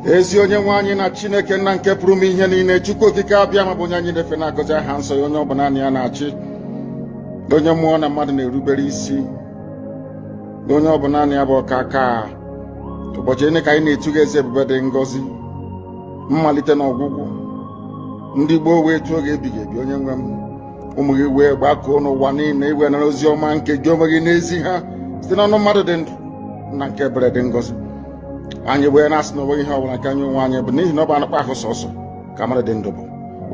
ezi onye nwe anyị na Chineke nna nke pụrụ m ihe niile, Chukwu okike abịa ma bụ onye anyị na-efe na-agọzi aha nsọ ya, onye ọ bụ naanị ya na-achị, onye mmụọ na mmadụ na-erubere isi, onye ọ bụ naanị ya bụ ọka aka. Ụbọchị ene ka anyị na-etu gị eze ebube dị ngọzi, mmalite na ọgwụgwụ. Ndị gboo wee tụọ gị ebighị ebi, onye nwe m, ụmụ gị wee gbakọọ n'ụwa niile iwe nara ozi ọma nke gị onwe gị n'ezi ha site n'ọnụ mmadụ dị ndụ na nke ebere dị ngọzi. Anyị wee na-asị na onweghị ihe ọbụla nke anyị onwe anyị bụ n'ihi na ọ bụ anụkpa ahụ sọsọ ka mmadụ dị ndụ bụ.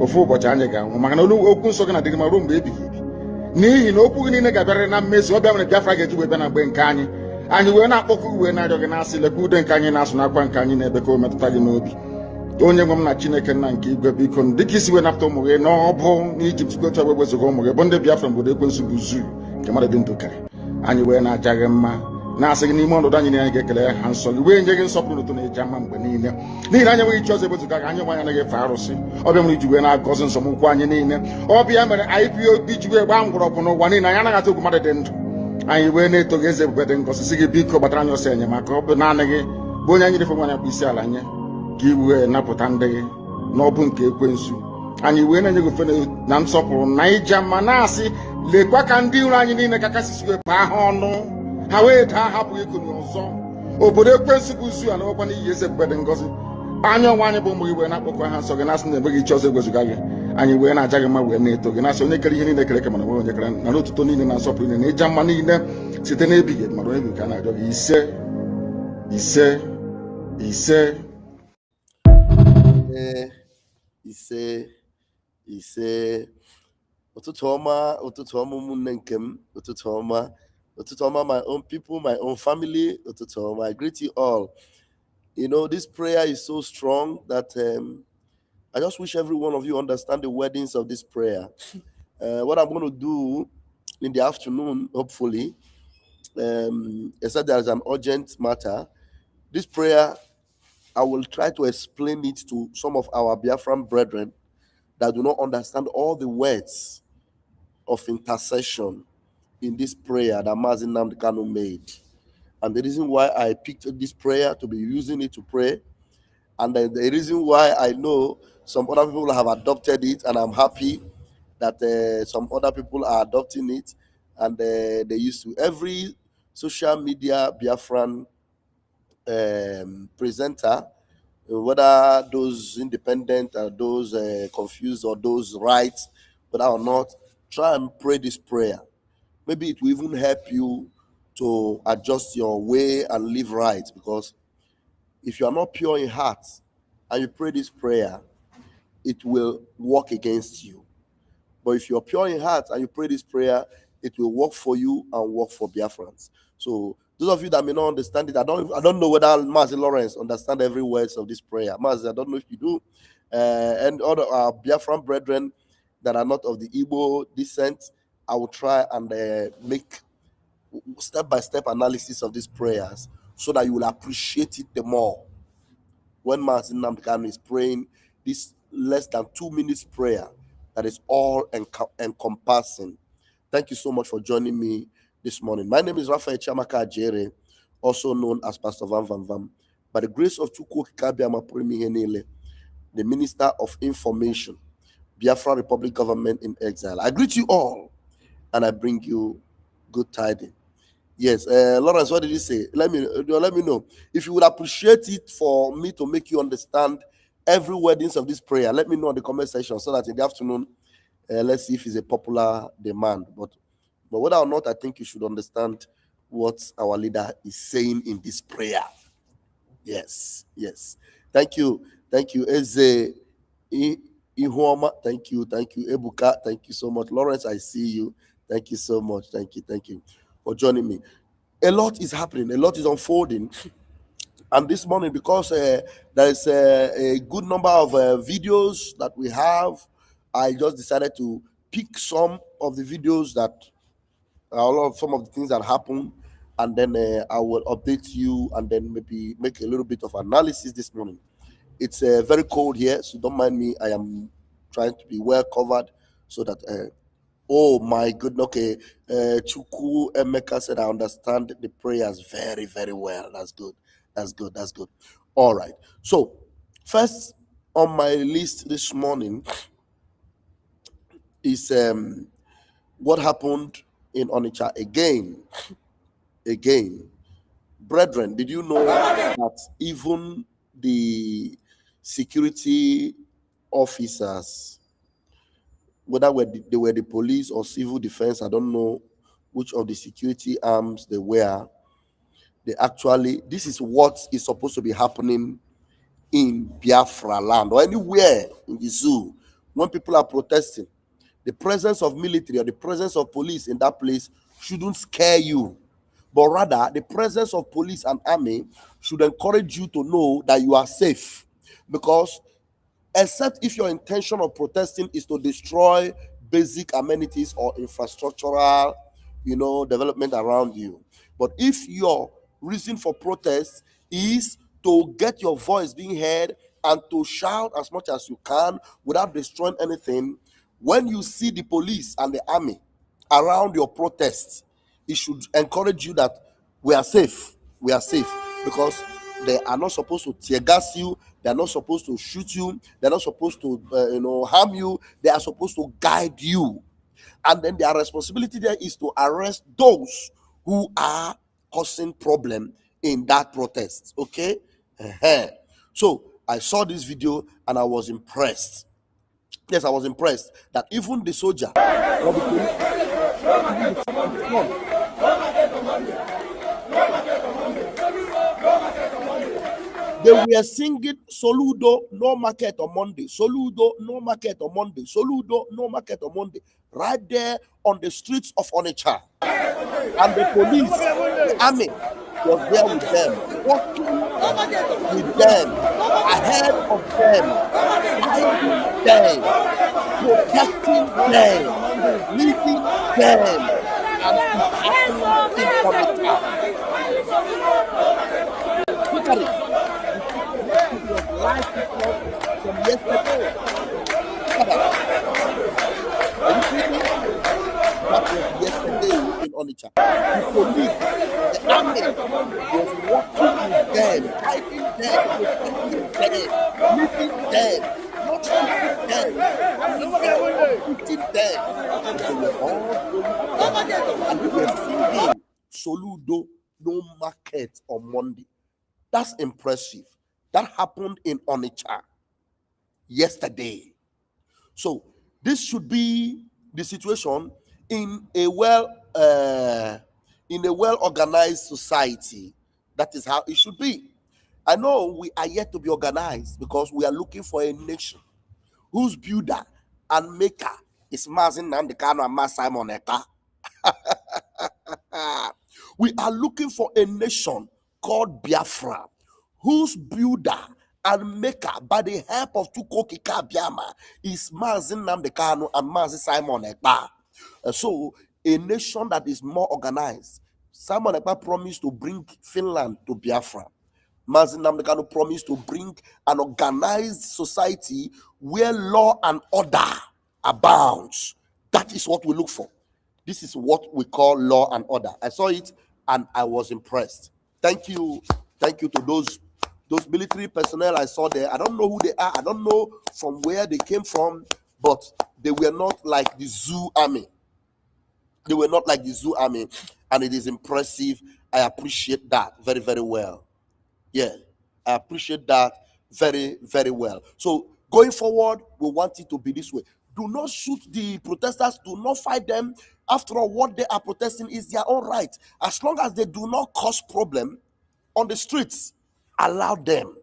Ofu ụbọchị anyị ga-anwụ, maka na okwu nsọ gị na-adịgị ma ruo mgbe ebighị ebi, n'ihi na okwu gị niile ga-abịarịrị na mmezu. Ọ bịa mere Biafra ga-eji wee bịa na mgbe nke anyị. Anyị wee na-akpọkụ gị wee na-arịọ gị na-asị, lekwa ude nke anyị na-asụ n'akwa nke anyị na-ebe ka o metụta gị n'obi. Onye nwe m na Chineke nna nke igwe, biko dịka isi wee napụta ụmụ gị n'ọbụ n'Ijipt, gotu agba wezuga ụmụ gị bụ ndị Biafra mgbodo ekwensu bụ zuu nke mmadụ dị ndụ kere. Anyị wee na-aja gị mma, na-asị gị n'ime ọnọdụ anyị na anyị ga-ekele ha nsọ gị, wee nye gị nsọpụrụ n'ụtọ na eji ama mgbe niile, n'ihi na anyị enweghị ichi ọzọ ewezuga gị. Anyị nwe anyị anaghị efe arụsị. Ọbịa mere iji wee na-agọzi nsọmụkwụ anyị niile. Ọbịa mere IPOB ji wee gbaa mgbọrọgwụ n'ụwa niile. Anyị anaghị atụ egwu mmadụ dị ndụ. Anyị wee na-eto gị eze ebube dị ngọzi, sị gị biko gbatara anyị ọsọ enyemaka. Ọ bụ naanị gị bụ onye anyị refe nwanyị bụ isi ala nye ka i wee napụta ndị gị n'ọbụ nke ekwensu. Anyị wee na-enye gị ofe na nsọpụrụ na ija mma, na-asị lekwa ka ndị iro anyị niile ka kasị wee paa ha ọnụ, ha wee daa hapụghị ikunu ọzọ. Obodo ekwensu bụ zu ala nwekwa n'iyi eze ebube dị ngọzi. Anya ọnwa anyị bụ ụmụ gị wee na-akpọkọ ha nsọ gị, na-asị na enweghị ichi ọzọ egwezuga gị. Anyị wee na-aja gị mma wee na-eto gị, na-asị onye kere ihe niile kere eke mana onwe onye kere, na n'otuto niile na nsọpụrụ niile na ịja mma niile site n'ebighị ebi mara onye ka a na-arịọ gị. Ise ise ise ise ise. Ụtụtụ ọma, ụtụtụ ọma ụmụnne nke m, ụtụtụ ọma, ụtụtụ ọma my own people, my own family, ụtụtụ ọma. I greet you all. You know, this prayer is so strong that I just wish every one of you understand the wordings of this prayer. What I'm going to do in the afternoon, hopefully, except there is an urgent matter, this prayer, I will try to explain it to some of our Biafran brethren that do not understand all the words of intercession in this prayer that Mazi Nnamdi Kanu made. And the reason why I picked this prayer to be using it to pray, and the reason why I know some other people have adopted it, and I'm happy that some other people are adopting it, and they used to. Every social media Biafran presenter, whether those independent or those confused or those right, whether or not, try and pray this prayer. Maybe it will even help you to adjust your way and live right, because if you are not pure in heart and you pray this prayer, it will work against you. But if you're pure in heart and you pray this prayer, it will work for you and work for Biafrans. So those of you that may not understand it, I don't know whether Mazi Lawrence understand every words of this prayer. Mazi, I don't know if you do. And other Biafran brethren that are not of the Igbo descent, I will try and make step-by-step analysis of these prayers so that you will appreciate it the more. When Mazi Nnamdi Kanu is praying this less than 2 minutes prayer that is all encompassing. Thank you so much for joining me this morning. My name is Raphael Chamaka Ajere, also known as Pst Vam Vam Vam. By the grace of Chukwu Kabiama Primihenele, the Minister of Information, Biafra Republic Government in Exile, I greet you all and I bring you good tidings. Yes, Lawrence, what did you say? Let me know. If you would appreciate it for me to make you understand every wordings of this prayer, let me know in the comment section so that in the afternoon, let's see if it's a popular demand. But whether or not, I think you should understand what our leader is saying in this prayer. Yes. Thank you. Eze Ihuoma, thank you. Ebuka, thank you so much. Lawrence, I see you. Thank you so much. Thank you for joining me. A lot is happening. A lot is unfolding. And this morning, because there is a good number of videos that we have, I just decided to pick some of the videos that some of the things that happen, and then I will update you and then maybe make a little bit of analysis this morning. It's very cold here, so don't mind me. I am trying to be well covered so that oh my goodness. Okay, Chuku Emeka said I understand the prayers very, very well. That's good. All right. So, first on my list this morning is what happened in Onitsha again. Again, brethren, did you know that even the security officers, whether they were the police or civil defense, I don't know which of the security arms they were, they actually, this is what is supposed to be happening in Biafra land or anywhere in the zoo. When people are protesting, the presence of military or the presence of police in that place shouldn't scare you, but rather the presence of police and army should encourage you to know that you are safe. Because except if your intention of protesting is to destroy basic amenities or infrastructural, development around you. But if your reason for protest is to get your voice being heard and to shout as much as you can without destroying anything, when you see the police and the army around your protest, it should encourage you that we are safe. We are safe because they are not supposed to tear gas you. They are not supposed to shoot you. They are not supposed to, harm you. They are supposed to guide you. And then their responsibility there is to arrest those who are causing problem in that protest. Okay. So I saw this video and I was impressed. Yes, I was impressed that even the soldier or the police, they were singing Soludo no market on Monday, Soludo no market on Monday, Soludo no market on Monday, right there on the streets of Onitsha. And the police, the army was there with them, walking with them, ahead of them, guiding them, protecting them, leading them, and it's happening in Onitsha. Look at it. Live from yesterday. Are you seeing it? That was yesterday in Onitsha. The police, the army was walking with them, guiding them, protecting them, leading them, not shooting them, shooting them. They were all going and they were singing Soludo no market on Monday. That's impressive. That happened in Onitsha yesterday. So this should be the situation in a well organized society. That is how it should be. I know we are yet to be organized because we are looking for a nation whose builder and maker is Mazin Nandekano and Mas Simon Eka. We are looking for a nation called Biafra, whose builder and maker, by the help of Tukoki Kabiama, is Mazin Namdekano and Mazin Simon Ekpa. So, a nation that is more organized. Simon Ekpa promised to bring Finland to Biafra. Mazin Namdekano promised to bring an organized society where law and order abounds. That is what we look for. This is what we call law and order. I saw it and I was impressed. Thank you to those military personnel I saw there. I don't know who they are. I don't know from where they came from, but they were not like the zoo army. They were not like the zoo army, and it is impressive. I appreciate that very, very well. Yeah, I appreciate that very, very well. So going forward, we want it to be this way. Do not shoot the protesters. Do not fight them. After all, what they are protesting is their own right. As long as they do not cause problem on the streets, allow them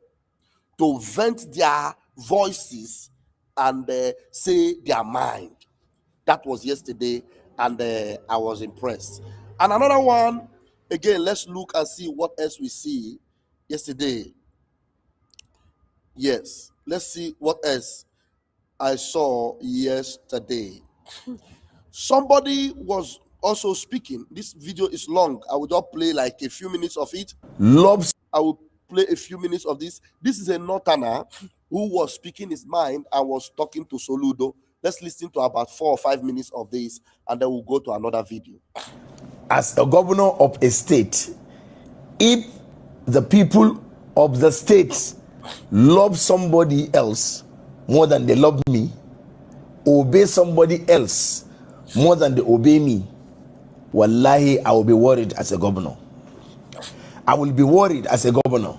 to vent their voices and say their mind. That was yesterday, and I was impressed. And another one, again, let's look and see what else we see yesterday. Yes, let's see what else I saw yesterday. Somebody was also speaking. This video is long. I will just play like a few minutes of it. I will play a few minutes of this. This is a Northerner who was speaking his mind and was talking to Soludo. Let's listen to about 4 or 5 minutes of this, and then we'll go to another video. As a governor of a state, if the people of the state love somebody else more than they love me, obey somebody else more than they obey me, wallahi, I will be worried as a governor. I will be worried as a governor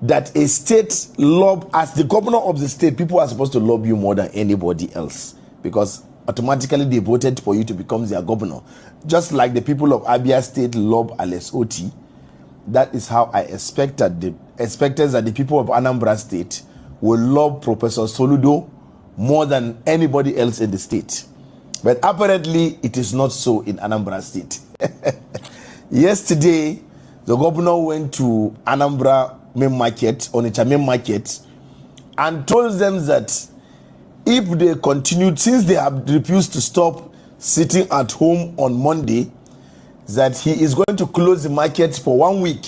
that a state love, as the governor of the state, people are supposed to love you more than anybody else, because automatically they voted for you to become their governor. Just like the people of Abia State love Alex Oti, that is how I expected that the people of Anambra State will love Professor Soludo more than anybody else in the state. But apparently it is not so in Anambra State. Yesterday, the governor went to Anambra main market, Onitsha main market, and told them that if they continued, since they have refused to stop sitting at home on Monday, that he is going to close the market for 1 week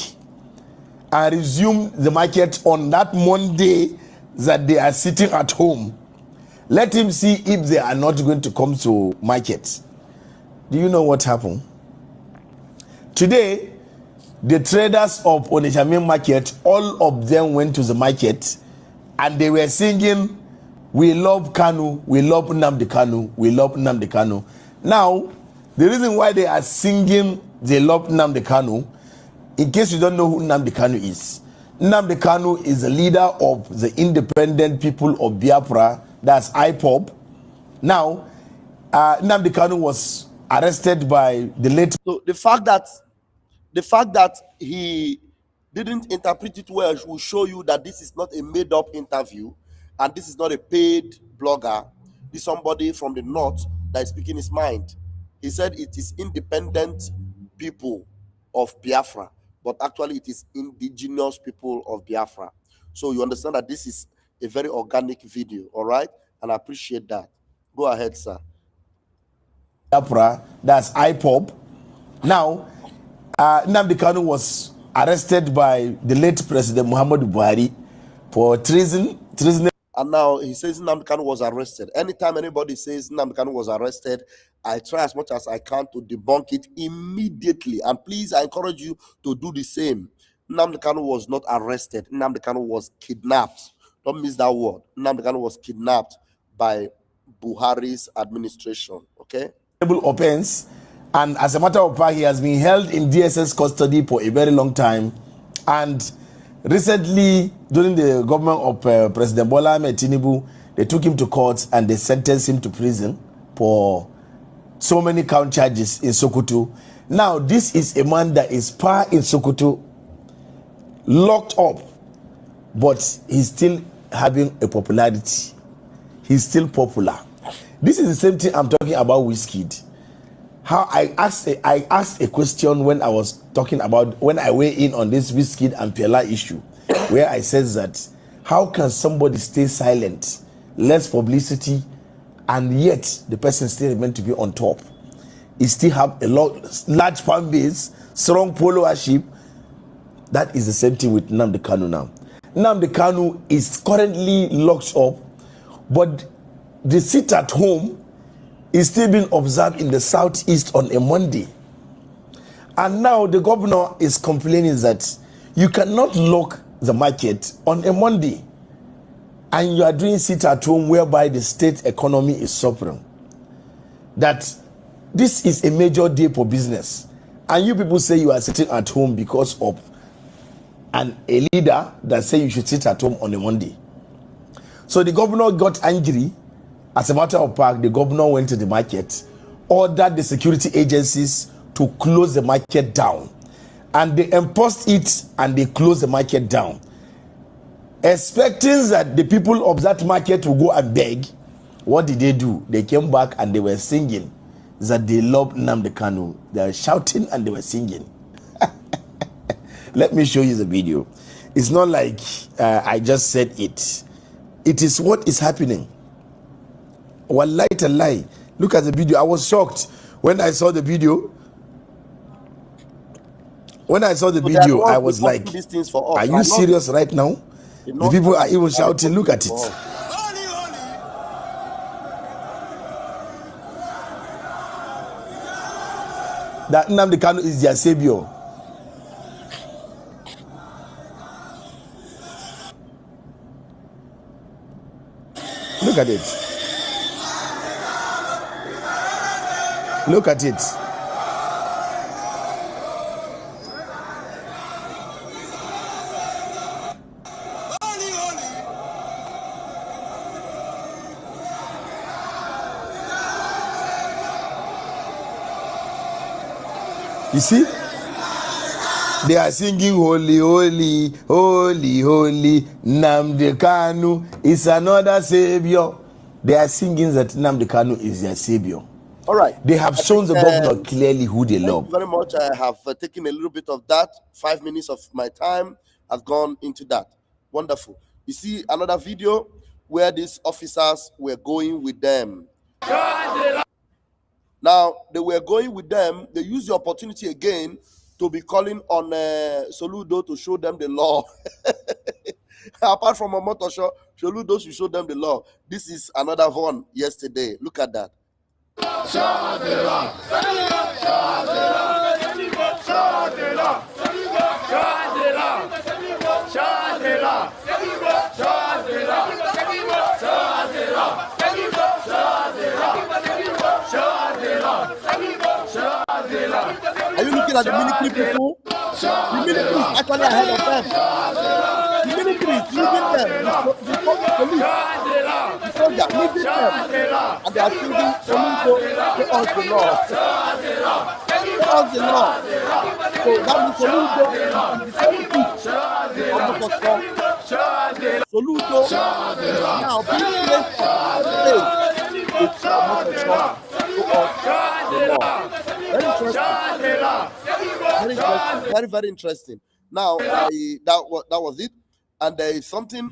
and resume the market on that Monday that they are sitting at home. Let him see if they are not going to come to market. Do you know what happened? Today, the traders of Onitsha main market, all of them went to the market and they were singing, "We love Kanu, we love Nnamdi Kanu, we love Nnamdi Kanu." Now, the reason why they are singing they love Nnamdi Kanu, in case you don't know who Nnamdi Kanu is the leader of the independent people of Biafra, that's IPOB. Now, Nnamdi Kanu was arrested by the late. So the fact that he didn't interpret it well will show you that this is not a made-up interview, and this is not a paid blogger. This is somebody from the north that is speaking his mind. He said it is independent people of Biafra, but actually it is indigenous people of Biafra. So you understand that this is a very organic video, all right? And I appreciate that. Go ahead, sir. Biafra, that's IPOB. Now, Nnamdi Kanu was arrested by the late President Muhammadu Buhari for treason. And now he says Nnamdi Kanu was arrested. Anytime anybody says Nnamdi Kanu was arrested, I try as much as I can to debunk it immediately. And please, I encourage you to do the same. Nnamdi Kanu was not arrested. Nnamdi Kanu was kidnapped. Don't miss that word. Nnamdi Kanu was kidnapped by Buhari's administration. Okay? Offense, and as a matter of fact, he has been held in DSS custody for a very long time. And recently, during the government of President Bola Ahmed Tinubu, they took him to court and they sentenced him to prison for so many count charges in Sokoto. Now, this is a man that is far in Sokoto, locked up, but he's still having a popularity. He's still popular. This is the same thing I'm talking about Wizkid. How I asked a question when I was talking about, when I weigh in on this Wizkid and Pela issue, where I said that how can somebody stay silent, less publicity, and yet the person still meant to be on top? He still have a large fan base, strong followership. That is the same thing with Nnamdi Kanu now. Nnamdi Kanu is currently locked up, but the sit at home is still being observed in the southeast on a Monday. And now the governor is complaining that you cannot lock the market on a Monday, and you are doing sit at home whereby the state economy is suffering. That this is a major day for business, and you people say you are sitting at home because of a leader that say you should sit at home on a Monday. So the governor got angry. As a matter of fact, the governor went to the market, ordered the security agencies to close the market down, and they enforced it and they closed the market down, expecting that the people of that market will go and beg. What did they do? They came back and they were singing that they love Nnamdi Kanu. They were shouting and they were singing. Let me show you the video. It's not like I just said it. It is what is happening. Wallahi tallahi. Look at the video. I was shocked when I saw the video. When I saw the video, I was like, are you serious right now? The people are even shouting. Look at it. That Nnamdi Kanu is their savior. Look at it. Look at it. You see? They are singing holy, holy, holy, holy. Nnamdi Kanu is another savior. They are singing that Nnamdi Kanu is their savior. All right. They have shown the governor clearly who they love. Thank you very much. I have taken a little bit of that. 5 minutes of my time has gone into that. Wonderful. You see another video where these officers were going with them. Now, they were going with them. They used the opportunity again to be calling on Soludo to show them the law. Apart from a motor show, Soludo should show them the law. This is another one yesterday. Look at that. Show the law. Show the law. Show the law. Show the law. Show the law. Show the law. Show the law. Are you looking at the military people? The military is actually ahead of them. The military is leading them. The police, the soldier, leading them. And they are singing Soludo, pay us the law. Pay us the law. So that means Soludo is the same thing of the custom. Soludo now being placed on the stage with the custom to us the law. Very interesting. Very, very interesting. Now, that was it. And there is something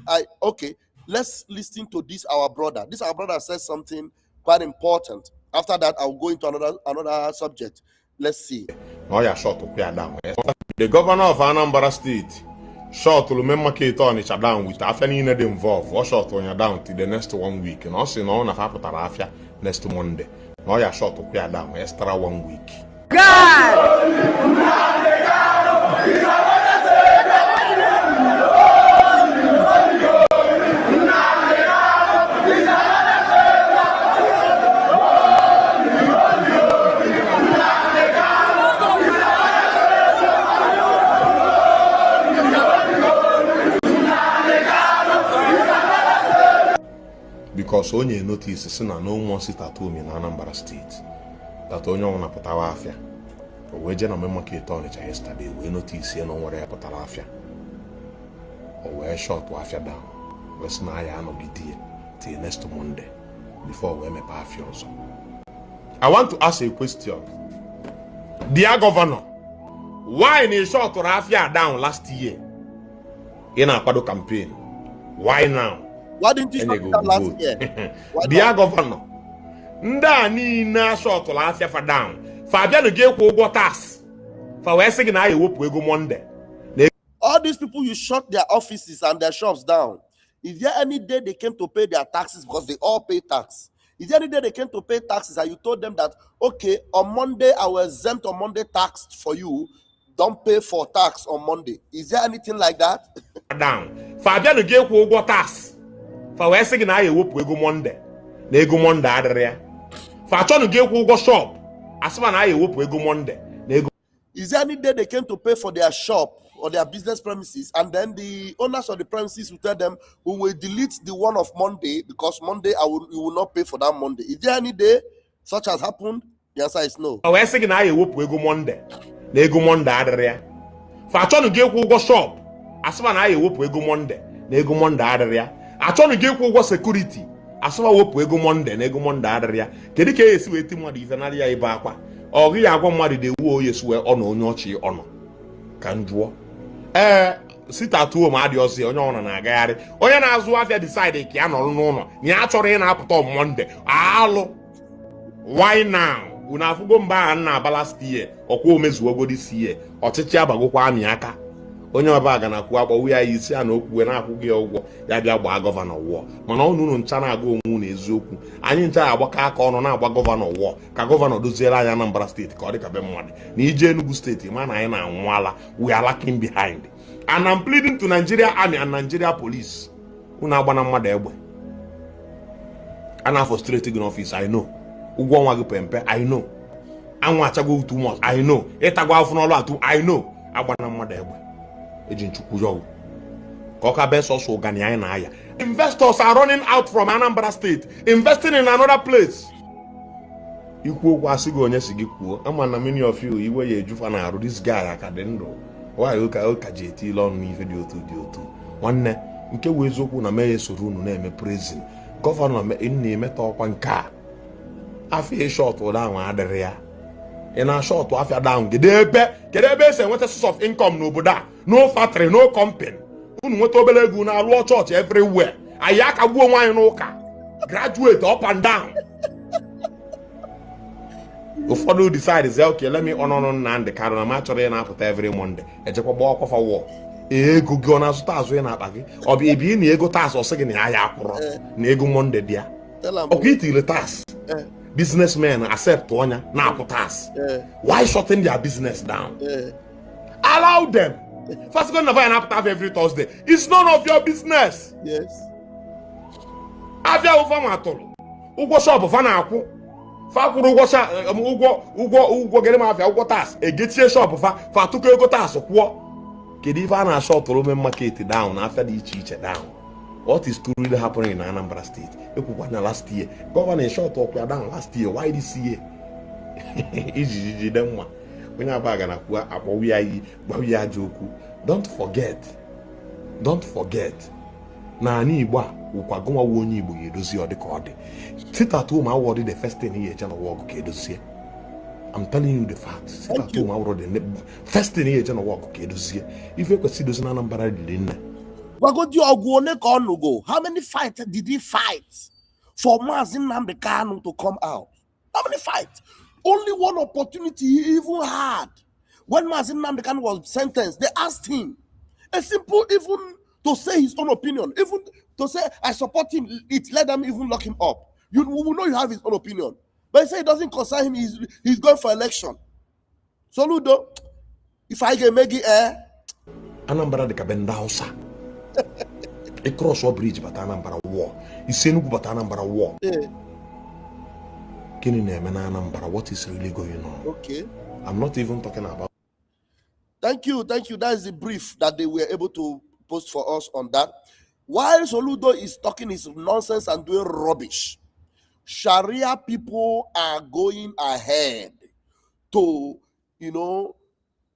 let's listen to this, our brother. This, our brother says something quite important. After that, I'll go into another subject. Let's see. Oh, yeah, short to clear down. The governor of Anambra State short to market on each down with after you need involved or short on your down till the next 1 week. And also, no, after next Monday. Oh, yeah, short to clear down extra 1 week. Because onye notice is na no more sit at home in Anambra State. That onye ona putawa afia. We je na me market on yesterday. We notice no nwere putara afia. O we short afia down. We say na ya anogide till next Monday before we mepe afia also. I want to ask a question. Dear Governor, why in short afia down last year in Akwado campaign? Why now? Why didn't you shut down last year? Dear Governor, nda ni na short afia for down. Fabian gave go tax. For we say na you go Monday. All these people, you shut their offices and their shops down. Is there any day they came to pay their taxes because they all pay tax? Is there any day they came to pay taxes and you told them that, okay, on Monday I will exempt on Monday tax for you, don't pay for tax on Monday? Is there anything like that? Down. Fabian gave go tax. For we say na you go Monday. Na go Monday adere. For chonu gave go shop. Asma na you go Monday. Is there any day they came to pay for their shop or their business premises, and then the owners of the premises will tell them, we will delete the one of Monday because Monday you will not pay for that Monday? Is there any day such has happened? The answer is no. We say na you go Monday. Na go Monday adere. For chonu gave go shop. Asma na you go Monday. Na go Monday adere. Achọnụ gị kwụ ụgwọ security asụwa wepụ ego Monday na ego Monday adịrịa. Kedu ka esi weti mmadụ ife narị ya ibe akwa? Ọ gị agwa mmadụ dị wuo yesuwe ọnụ onye ọchị ọnụ ka njụọ. Sit at home adị ọsị onye ọnụ na-agagharị. Onye na-azụ afịa decide ka ya nọrọ n'ụlọ na ya chọrọ ị na-apụta on Monday. Alụ. Why now? Unu afụgo mba a na-aba last year ọkwa omezuogo this year. Ọchịchị abagokwa amị aka. Onye ọba ga na-akwụ agbawu ya isi a na okwu na-akwụghị ụgwọ ya bịa gbaa gọvanọ wụọ. Mana unu ncha na-aga onwe na eziokwu. Anyị ncha agbaka aka ọnụ na-agba gọvanọ wụọ ka gọvanọ doziere anyị Anambra steeti ka ọ dị ka be mmadụ. Na ije Enugu steeti ma na anyị na-anwụala, we are lacking behind. And I'm pleading to Nigeria Army and Nigeria Police. Unu agba na mmadụ egbe. And I frustrated in office, I know. Ugwo nwa gị pempe, I know. Anwa achago too much, I know. Ịtagwa afọ n'ọlụ atụ, I know. Agbana mmadụ egbe. Eji nchukwu yọwụ. Ka ọ ka bee sọsọ ụgani anyị na-aya. Investors are running out from Anambra State, investing in another place. Ikwu okwu asị gị onye si gị kwuo. Ama na many of you, iwe ya ejufa na arụ, this guy aka dị ndụ. Why ụka ji eti ile ọnụ n'ife dị otu. Nwanne, nke wee eziokwu na mee soro unu na-eme prison. Gọvanọ na-emeta ọkwa nke a. Afia short down adịrị ya. Ị na-short afia down. Kedu ebe esi enweta source of income n'obodo a? No factory, no company. Unu nweta obere ego na-alụọ church everywhere. Anyị akagbuo nwaanyị n'ụka. Graduate up and down. Ụfọdụ decide say okay, let me honor Nnamdi Kanu na ma chọrọ ya na-apụta every Monday. Ejekwa gba ọkwa for war. Ego gị ọ na-azụta azụ ya na-akpa gị. Ọ bụ ebi na ego tax ọsị gị na ya akwụrụ na ego Monday dị ya. Ọkụ itile tax. Businessmen accept onya na akwụ tax. Why shutting their business down? Allow them. First go never and every Thursday. It's none of your business. Yes. Abia ụfa matụrụ. Ụgwọ shop fa na-akwụ. Fa kwụrụ ụgwọ gere ma afia ụgwọ tax. Egetie shop fa tụkọ ego tax kwụọ. Kedu ife a na-shọtụrụ main market down afia dị iche iche down? What is truly happening in Anambra State? Ekwukwana last year. Governor short ọkwa down last year. Why this year? Iji dem nwa. Onye abaga na kwa akpọwi ya iyi, gbawi ya aja okwu. Don't forget. Na ani Igbo a, ụkwa gụnwa wu onye Igbo ga-edozi ọ dị ka ọ dị. Sit at home award the first thing he eje na work ka edozie. I'm telling you the fact. Sit at home award the first thing he eje na work ka edozie. Ife kwesị dozi na Anambra dị nne. How many fights did he fight for Mazi Nnamdi Kanu to come out? How many fights? Only one opportunity he even had. When Mazi Nnamdi Kanu was sentenced, they asked him a simple, even to say his own opinion, even to say, I support him, it let them even lock him up. You will know you have his own opinion. But he said it doesn't concern him, he's going for election. So Ludo, if I can make it Anambra de Kabenda Hausa. A cross or bridge but Anambra war. He's saying but Anambra war. Anambra, what is really going on? Okay. I'm not even talking about. Thank you. That is the brief that they were able to post for us on that. While Soludo is talking his nonsense and doing rubbish, Sharia people are going ahead to,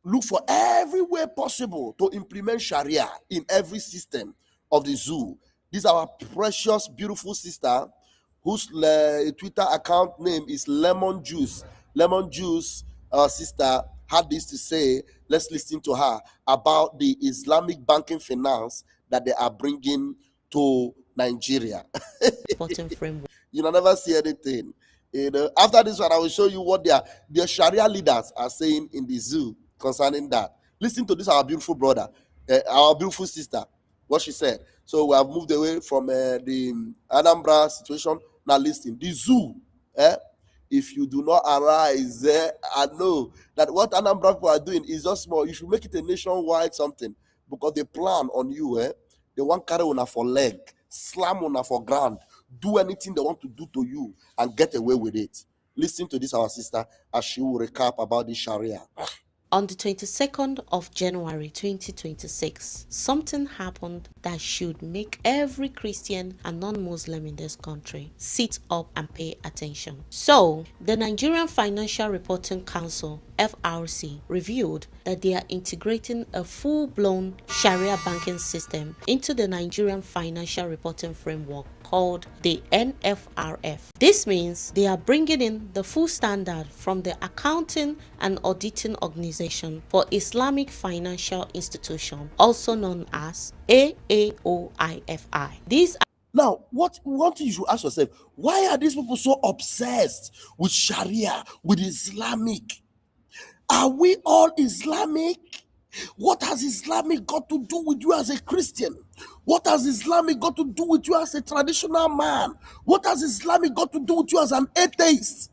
look for every way possible to implement Sharia in every system of the zoo. This is our precious, beautiful sister whose Twitter account name is Lemon Juice. Lemon Juice, our sister, had this to say. Let's listen to her about the Islamic banking finance that they are bringing to Nigeria. You never see anything. After this one, I will show you what their Sharia leaders are saying in the zoo concerning that. Listen to this, our beautiful brother, our beautiful sister, what she said. So we have moved away from the Anambra situation. Now listen, the zoo, if you do not arise, I know that what Anambra people are doing is just small. You should make it a nationwide something because they plan on you. They want carry on for leg, slam on for ground, do anything they want to do to you and get away with it. Listen to this, our sister, as she will recap about the Sharia. On the 22nd of January 2026, something happened that should make every Christian and non-Muslim in this country sit up and pay attention. So, the Nigerian Financial Reporting Council, FRC, revealed that they are integrating a full-blown Sharia banking system into the Nigerian Financial Reporting Framework called the NFRF. This means they are bringing in the full standard from the Accounting and Auditing Organization for Islamic Financial Institution, also known as AAOIFI. Now, what you should ask yourself, why are these people so obsessed with Sharia, with Islamic? Are we all Islamic? What has Islamic got to do with you as a Christian? What has Islamic got to do with you as a traditional man? What has Islamic got to do with you as an atheist?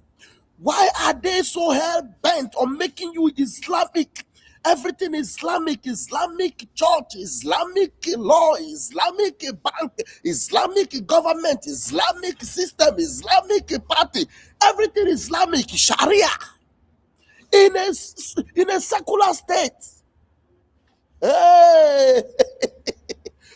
Why are they so hell-bent on making you Islamic Everything Islamic, Islamic church, Islamic law, Islamic bank, Islamic government, Islamic system, Islamic party. Everything Islamic, Sharia. In a secular state. Hey!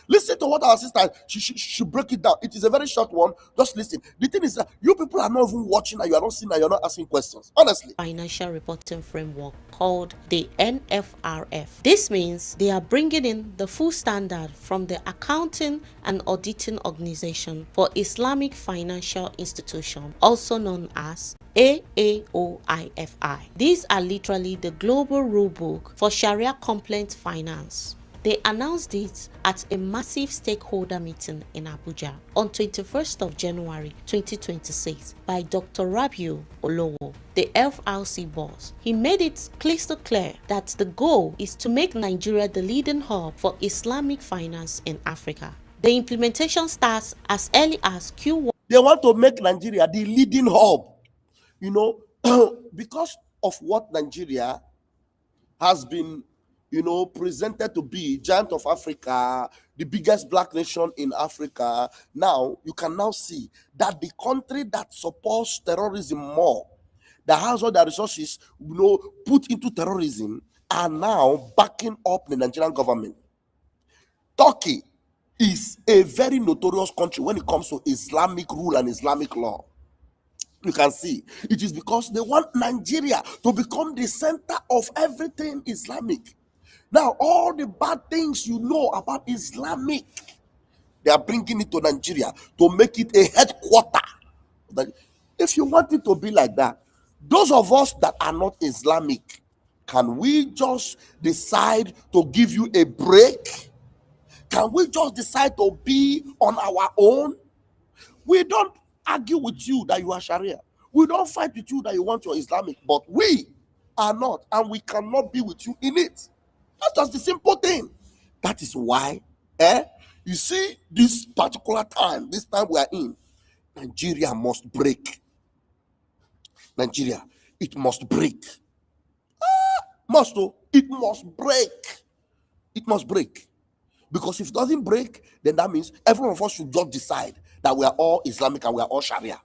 Listen to what our sister, she break it down. It is a very short one. Just listen. The thing is that you people are not even watching and you are not seeing and you're not asking questions. Honestly. Financial reporting framework called the NFRF. This means they are bringing in the full standard from the Accounting and Auditing Organization for Islamic Financial Institution, also known as AAOIFI. These are literally the global rulebook for Sharia compliant finance. They announced it at a massive stakeholder meeting in Abuja on 21st of January 2026 by Dr. Rabiu Olowo, the FRC boss. He made it crystal clear that the goal is to make Nigeria the leading hub for Islamic finance in Africa. The implementation starts as early as Q1. They want to make Nigeria the leading hub, because of what Nigeria has been presented to be, giant of Africa, the biggest black nation in Africa. Now you can now see that the country that supports terrorism more, that has all the resources put into terrorism, are now backing up the Nigerian government. Turkey is a very notorious country when it comes to Islamic rule and Islamic law. You can see it is because they want Nigeria to become the center of everything Islamic. Now, all the bad things about Islamic, they are bringing it to Nigeria to make it a headquarter. If you want it to be like that, those of us that are not Islamic, can we just decide to give you a break? Can we just decide to be on our own? We don't argue with you that you are Sharia. We don't fight with you that you want your Islamic, but we are not, and we cannot be with you in it. That's just the simple thing. That is why, you see, this particular time, this time we are in, Nigeria must break. Nigeria, it must break. It must break. It must break. Because if it doesn't break, then that means every one of us should just decide that we are all Islamic and we are all Sharia.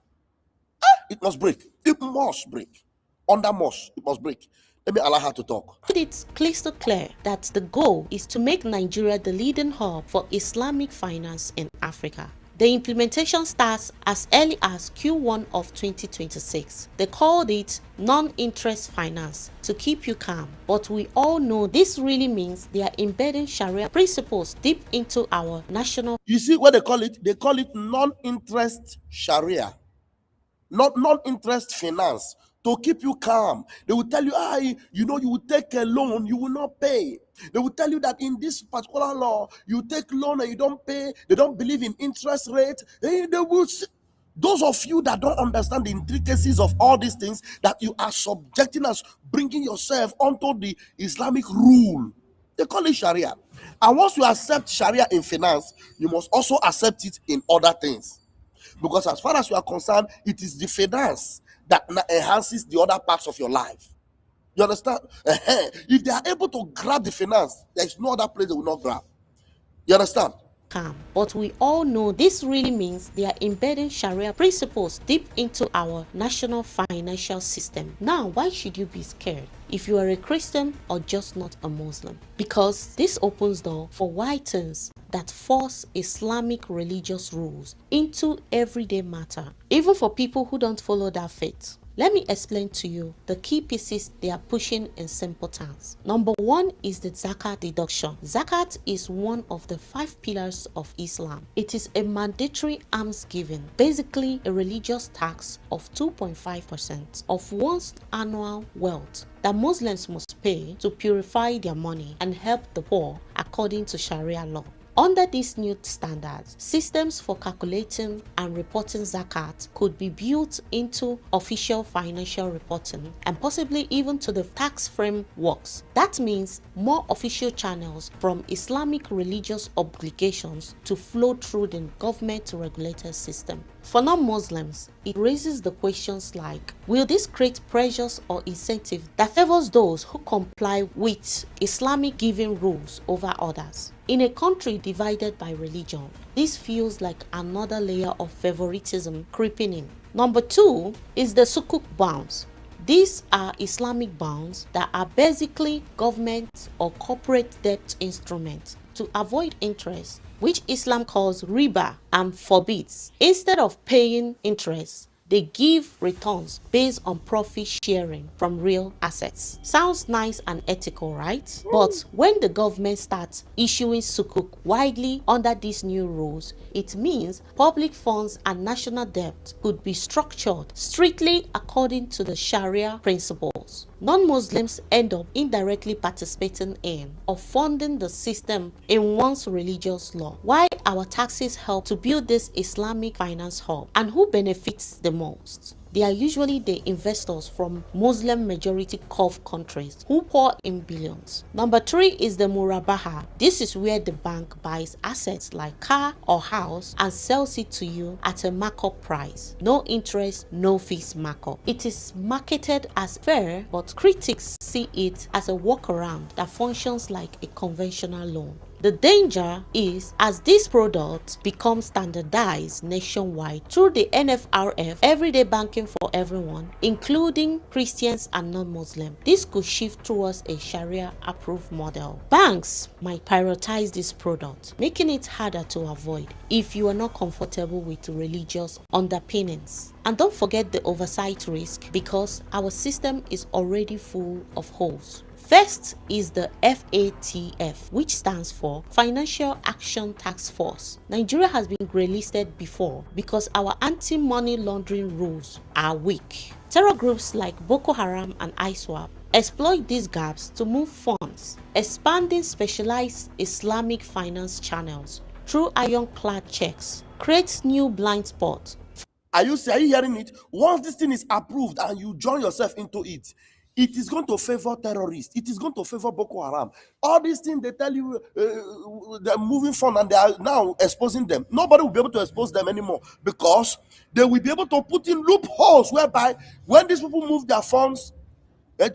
It must break. It must break. Under must, it must break. Let me allow her to talk. It's crystal clear that the goal is to make Nigeria the leading hub for Islamic finance in Africa. The implementation starts as early as Q1 of 2026. They called it non-interest finance to keep you calm, but we all know this really means they are embedding Sharia principles deep into our national. You see what they call it? They call it non-interest Sharia, not non-interest finance, to keep you calm. They will tell you, you will take a loan, you will not pay. They will tell you that in this particular law, you take loan and you don't pay. They don't believe in interest rate. Those of you that don't understand the intricacies of all these things, that you are subjecting us, bringing yourself onto the Islamic rule. They call it Sharia. And once you accept Sharia in finance, you must also accept it in other things. Because as far as you are concerned, it is the finance that enhances the other parts of your life. You understand? If they are able to grab the finance, there is no other place they will not grab. You understand? Calm. But we all know this really means they are embedding Sharia principles deep into our national financial system. Now, why should you be scared if you are a Christian or just not a Muslim? Because this opens door for whitens that force Islamic religious rules into everyday matter, even for people who don't follow that faith. Let me explain to you the key pieces they are pushing in simple terms. Number one is the zakat deduction. Zakat is one of the 5 pillars of Islam. It is a mandatory alms giving, basically a religious tax of 2.5% of one's annual wealth that Muslims must pay to purify their money and help the poor according to Sharia law. Under these new standards, systems for calculating and reporting zakat could be built into official financial reporting and possibly even to the tax frameworks. That means more official channels from Islamic religious obligations to flow through the government-regulated system. For non-Muslims, it raises the questions like, will this create pressures or incentive that favors those who comply with Islamic giving rules over others? In a country divided by religion, this feels like another layer of favoritism creeping in. Number 2 is the sukuk bonds. These are Islamic bonds that are basically government or corporate debt instruments to avoid interest, which Islam calls riba and forbids. Instead of paying interest, they give returns based on profit sharing from real assets. Sounds nice and ethical, right? But when the government starts issuing sukuk widely under these new rules, it means public funds and national debt could be structured strictly according to the Sharia principles. Non-Muslims end up indirectly participating in or funding the system in one's religious law. Why our taxes help to build this Islamic finance hub, and who benefits the most? They are usually the investors from Muslim majority Gulf countries who pour in billions. Number 3 is the murabaha. This is where the bank buys assets like car or house and sells it to you at a markup price. No interest, no fees markup. It is marketed as fair, but critics see it as a workaround that functions like a conventional loan. The danger is, as this product becomes standardized nationwide through the NFRF, everyday banking for everyone, including Christians and non-Muslim, this could shift towards a Sharia-approved model. Banks might prioritize this product, making it harder to avoid if you are not comfortable with religious underpinnings. And don't forget the oversight risk, because our system is already full of holes. First is the FATF, which stands for Financial Action Task Force. Nigeria has been grey-listed before because our anti-money laundering rules are weak. Terror groups like Boko Haram and ISWAP exploit these gaps to move funds, expanding specialized Islamic finance channels through ironclad checks creates new blind spots. Are you hearing it? Once this thing is approved and you join yourself into it, it is going to favor terrorists. It is going to favor Boko Haram. All these things they tell you, they're moving fund and they are now exposing them. Nobody will be able to expose them anymore, because they will be able to put in loopholes whereby when these people move their funds,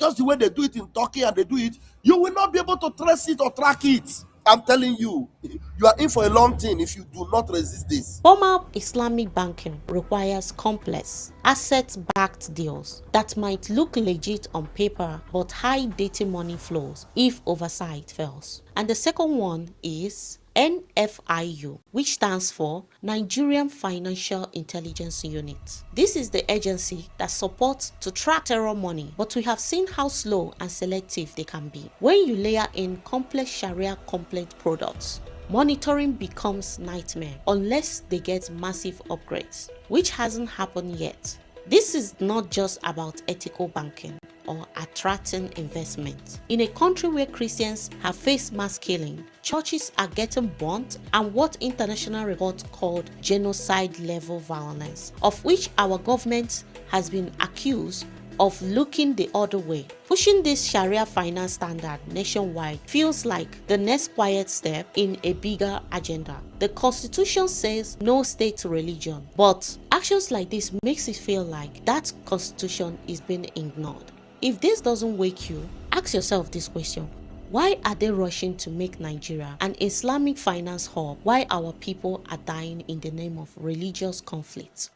just the way they do it in Turkey and they do it, you will not be able to trace it or track it. I'm telling you, you are in for a long thing if you do not resist this. Formal Islamic banking requires complex, asset-backed deals that might look legit on paper but hide dirty money flows if oversight fails. And the second one is NFIU, which stands for Nigerian Financial Intelligence Unit. This is the agency that supports to track terror money, but we have seen how slow and selective they can be. When you layer in complex Sharia compliant products, monitoring becomes nightmare unless they get massive upgrades, which hasn't happened yet. This is not just about ethical banking or attracting investment. In a country where Christians have faced mass killing, churches are getting burnt, and what international reports called genocide level violence, of which our government has been accused of looking the other way. Pushing this Sharia finance standard nationwide feels like the next quiet step in a bigger agenda. The constitution says no state religion, but actions like this makes it feel like that constitution is being ignored. If this doesn't wake you, ask yourself this question: why are they rushing to make Nigeria an Islamic finance hub while our people are dying in the name of religious conflict?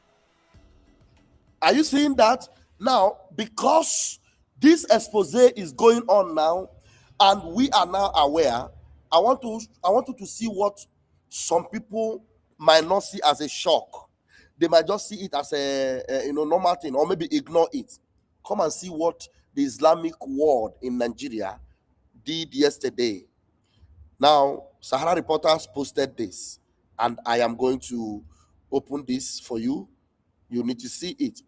Are you seeing that? Now, because this expose is going on now, and we are now aware, I want you to see what some people might not see as a shock. They might just see it as a normal thing, or maybe ignore it. Come and see what the Islamic world in Nigeria did yesterday. Now, Sahara Reporters posted this, and I am going to open this for you. You need to see it.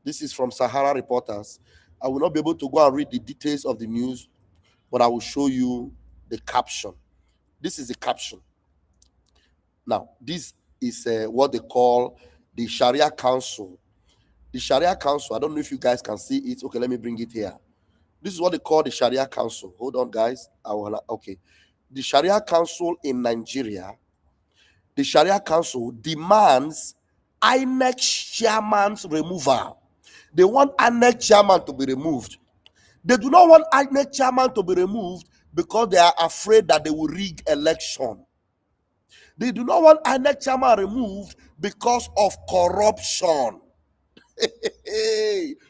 This is from Sahara Reporters. I will not be able to go and read the details of the news, but I will show you the caption. This is the caption. Now, this is what they call the Sharia Council. The Sharia Council, I don't know if you guys can see it. Okay, let me bring it here. This is what they call the Sharia Council. Hold on, guys. Okay. The Sharia Council in Nigeria, the Sharia Council demands INEC chairman's removal. They want INEC chairman to be removed. They do not want INEC chairman to be removed because they are afraid that they will rig election. They do not want INEC chairman removed because of corruption.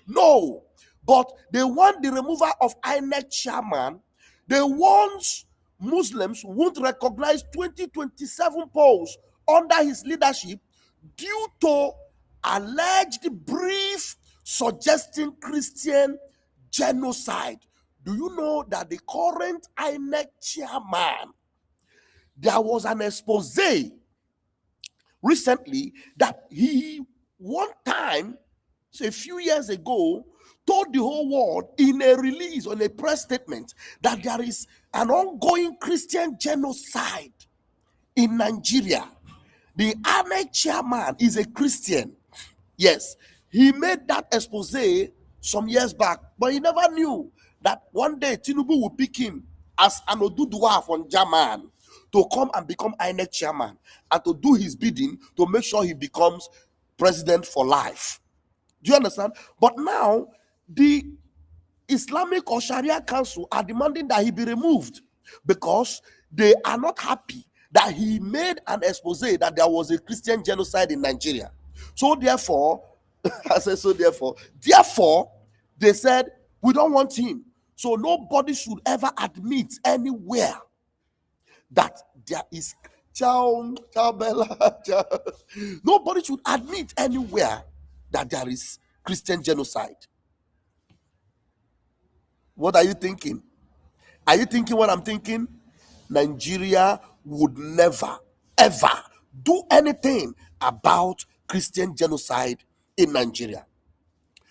No, but they want the removal of INEC chairman. They want Muslims won't recognize 2027 polls under his leadership due to alleged brief suggesting Christian genocide. Do you know that the current INEC chairman, there was an expose recently that he one time, so a few years ago, told the whole world in a release, on a press statement, that there is an ongoing Christian genocide in Nigeria. The INEC chairman is a Christian. Yes, he made that expose some years back, but he never knew that one day Tinubu will pick him as an Oduduwa from German to come and become INEC chairman and to do his bidding to make sure he becomes president for life. Do you understand? But now the Islamic or Sharia Council are demanding that he be removed because they are not happy that he made an expose that there was a Christian genocide in Nigeria. So therefore, I said, therefore, they said, we don't want him. So nobody should ever admit anywhere that there is nobody should admit anywhere that there is Christian genocide. What are you thinking? Are you thinking what I'm thinking? Nigeria would never, ever do anything about Christian genocide in Nigeria.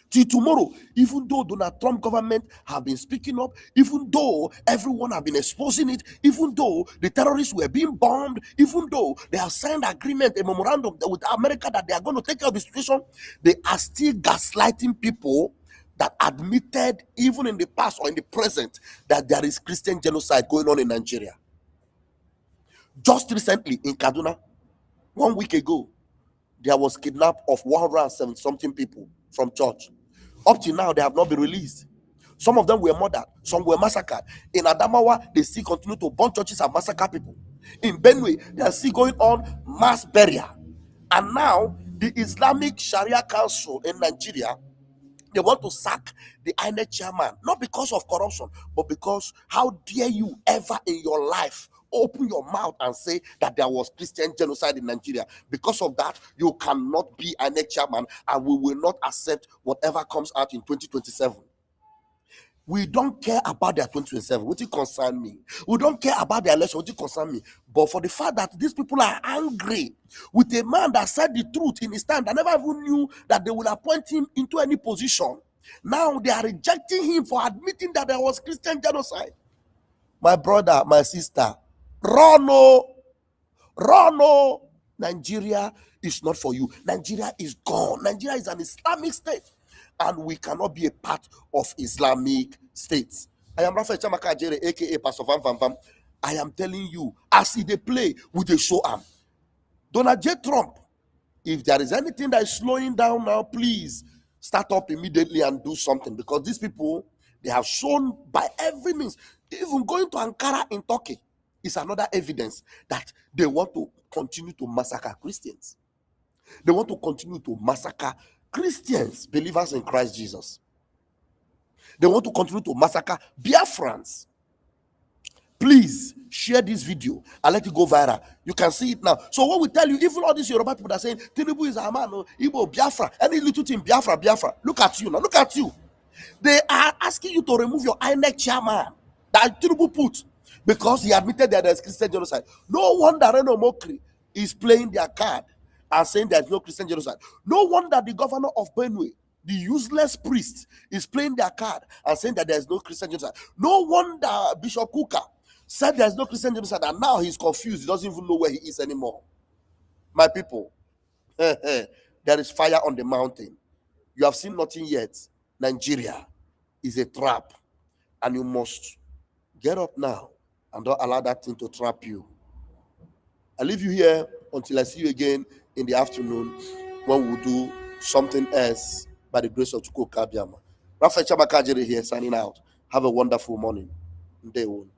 Till tomorrow, even though Donald Trump government have been speaking up, even though everyone have been exposing it, even though the terrorists were being bombed, even though they have signed agreement, a memorandum with America that they are going to take care of the situation, they are still gaslighting people that admitted, even in the past or in the present, that there is Christian genocide going on in Nigeria. Just recently in Kaduna, 1 week ago, there was kidnap of 170 something people from church. Up till now, they have not been released. Some of them were murdered, some were massacred. In Adamawa, they still continue to burn churches and massacre people. In Benue, they are still going on mass burial. And now, the Islamic Sharia Council in Nigeria, they want to sack the INEC chairman, not because of corruption, but because how dare you ever in your life open your mouth and say that there was Christian genocide in Nigeria. Because of that, you cannot be INEC chairman, and we will not accept whatever comes out in 2027. We don't care about their 2027, what it concern me. We don't care about the election, what it concern me. But for the fact that these people are angry with a man that said the truth in his time, that never even knew that they will appoint him into any position. Now they are rejecting him for admitting that there was Christian genocide. My brother, my sister, run, oh. Nigeria is not for you. Nigeria is gone. Nigeria is an Islamic state, and we cannot be a part of Islamic states. I am Raphael Chamaka Ajere, aka Pst Vam Vam Vam. I am telling you, as they play with the show arm, Donald J. Trump, if there is anything that is slowing down now, please start up immediately and do something, because these people, they have shown by every means, even going to Ankara in Turkey is another evidence that they want to continue to massacre Christians. They want to continue to massacre Christians, believers in Christ Jesus. They want to continue to massacre Biafrans. Please share this video and let it go viral. You can see it now. So what we tell you, even all these Yoruba people that are saying Tinubu is a man, Igbo, Biafra, any little thing, Biafra. Look at you now. Look at you. They are asking you to remove your INEC chairman that Tinubu put because he admitted that there's Christian genocide. No wonder Reno Mokri is playing their card and saying there's no Christian genocide. No wonder the governor of Benue, the useless priest, is playing their card and saying that there's no Christian genocide. No wonder Bishop Kuka said there's no Christian genocide, and now he's confused. He doesn't even know where he is anymore. My people, there is fire on the mountain. You have seen nothing yet. Nigeria is a trap, and you must get up now and don't allow that thing to trap you. I leave you here until I see you again in the afternoon. when we do something else by the grace of Chukwu Kabiama. Raphael Chabakajiri here signing out. Have a wonderful morning. Day one.